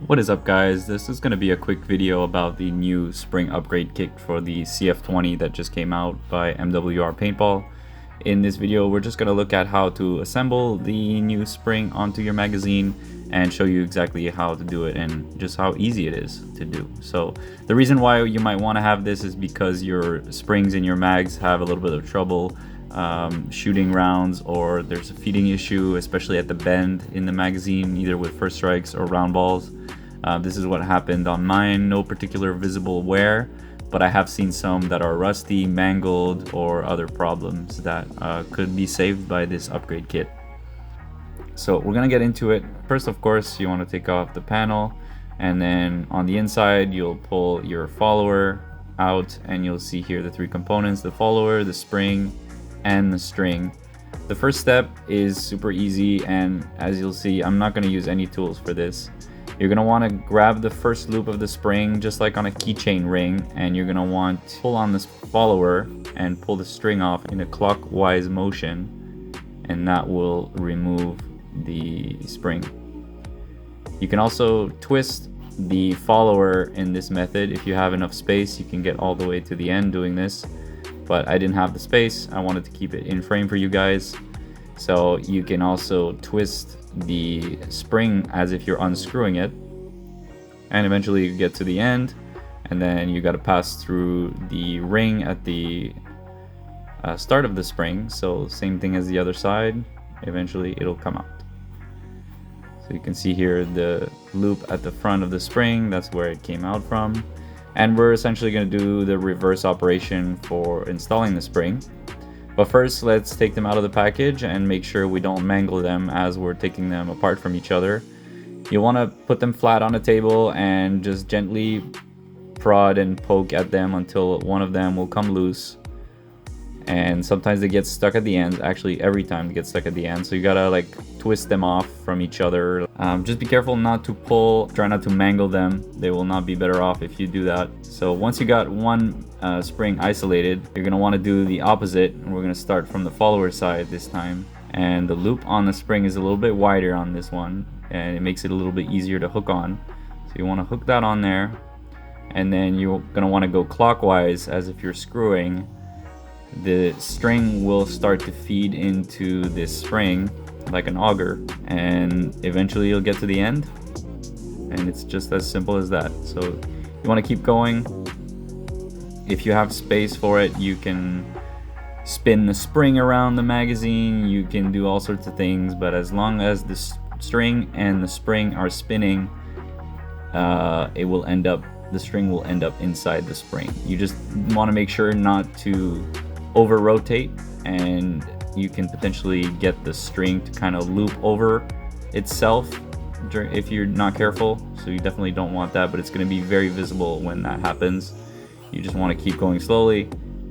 What is up, guys? This is going to be a quick video about the new spring upgrade kit for the CF20 that just came out by MWR Paintball. In this video, we're just going to look at how to assemble the new spring onto your magazine and show you exactly how to do it and just how easy it is to do. So the reason why you might want to have this is because your springs in your mags have a little bit of trouble shooting rounds, or there's a feeding issue, especially at the bend in the magazine, either with first strikes or round balls. This is what happened on mine. No particular visible wear, but I have seen some that are rusty, mangled, or other problems that could be saved by this upgrade kit. So we're gonna get into it. First, of course, you want to take off the panel, and then on the inside you'll pull your follower out, and you'll see here the three components: the follower, the spring, and the string. The first step is super easy, and as you'll see, I'm not going to use any tools for this. You're going to want to grab the first loop of the spring, just like on a keychain ring, and you're going to want to pull on this follower and pull the string off in a clockwise motion, and that will remove the spring. You can also twist the follower in this method. If you have enough space, you can get all the way to the end doing this, but I didn't have the space. I wanted to keep it in frame for you guys. So you can also twist the spring as if you're unscrewing it, and eventually you get to the end, and then you got to pass through the ring at the start of the spring. So same thing as the other side. Eventually it'll come out. So you can see here the loop at the front of the spring, that's where it came out from. And we're essentially going to do the reverse operation for installing the spring. But first, let's take them out of the package and make sure we don't mangle them as we're taking them apart from each other. You want to put them flat on a table and just gently prod and poke at them until one of them will come loose. And sometimes they get stuck at the ends. Actually, every time they get stuck at the end, so you gotta like twist them off from each other. Just be careful not to pull, try not to mangle them. They will not be better off if you do that. So once you got one spring isolated, you're gonna want to do the opposite, and we're gonna start from the follower side this time. And the loop on the spring is a little bit wider on this one, and it makes it a little bit easier to hook on. So you want to hook that on there, and then you're gonna want to go clockwise as if you're screwing. The string will start to feed into this spring like an auger, and eventually you'll get to the end, and it's just as simple as that. So you want to keep going. If you have space for it, you can spin the spring around the magazine, you can do all sorts of things, but as long as the string and the spring are spinning, the string will end up inside the spring. You just want to make sure not to over rotate, and you can potentially get the string to kind of loop over itself if you're not careful. So you definitely don't want that, but it's going to be very visible when that happens. You just want to keep going slowly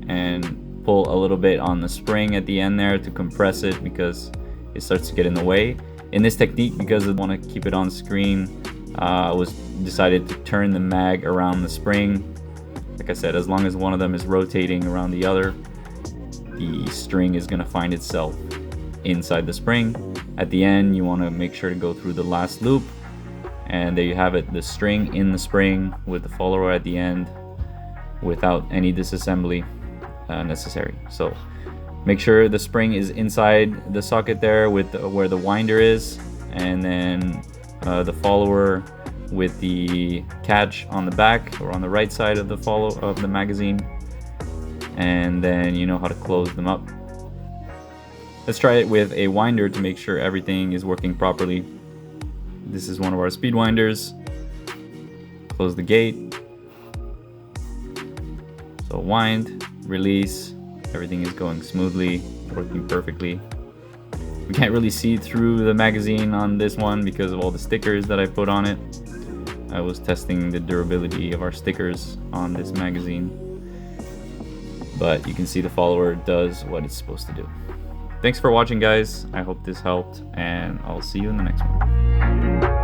and pull a little bit on the spring at the end there to compress it, because it starts to get in the way. In this technique, because I want to keep it on screen, I decided to turn the mag around the spring. Like I said, as long as one of them is rotating around the other, the string is going to find itself inside the spring. At the end, you want to make sure to go through the last loop, and there you have it, the string in the spring with the follower at the end without any disassembly necessary. So make sure the spring is inside the socket there with where the winder is, and then the follower with the catch on the back or on the right side of the magazine, and then you know how to close them up. Let's try it with a winder to make sure everything is working properly. This is one of our speed winders. Close the gate. So wind, release, everything is going smoothly, working perfectly. We can't really see through the magazine on this one because of all the stickers that I put on it. I was testing the durability of our stickers on this magazine, but you can see the follower does what it's supposed to do. Thanks for watching, guys. I hope this helped, and I'll see you in the next one.